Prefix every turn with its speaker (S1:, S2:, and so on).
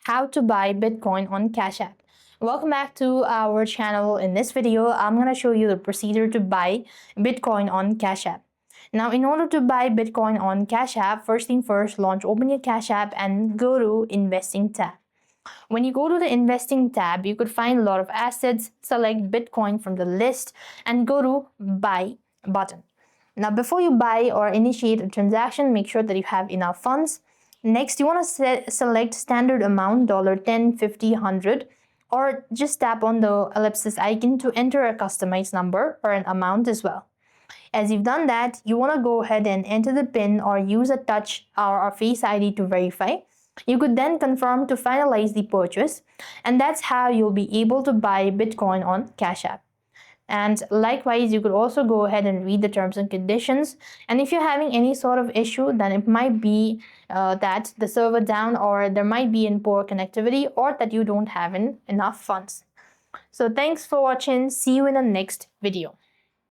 S1: how to buy Bitcoin on Cash App. Welcome back to our channel. In this video, I'm going to show you the procedure to buy Bitcoin on Cash App. Now, in order to buy Bitcoin on Cash App, first thing first, open your Cash App and go to Investing tab. When you go to the Investing tab, you could find a lot of assets, select Bitcoin from the list and go to Buy button. Now, before you buy or initiate a transaction, make sure that you have enough funds. Next, you want to select standard amount, $10, $50, $100, or just tap on the ellipsis icon to enter a customized number or an amount as well. As you've done that, you want to go ahead and enter the PIN or use a touch or Face ID to verify. You could then confirm to finalize the purchase, and that's how you'll be able to buy Bitcoin on Cash App. And likewise, you could also go ahead and read the terms and conditions. And if you're having any sort of issue, then it might be that the server down, or there might be in poor connectivity, or that you don't have enough funds. So thanks for watching. See you in the next video.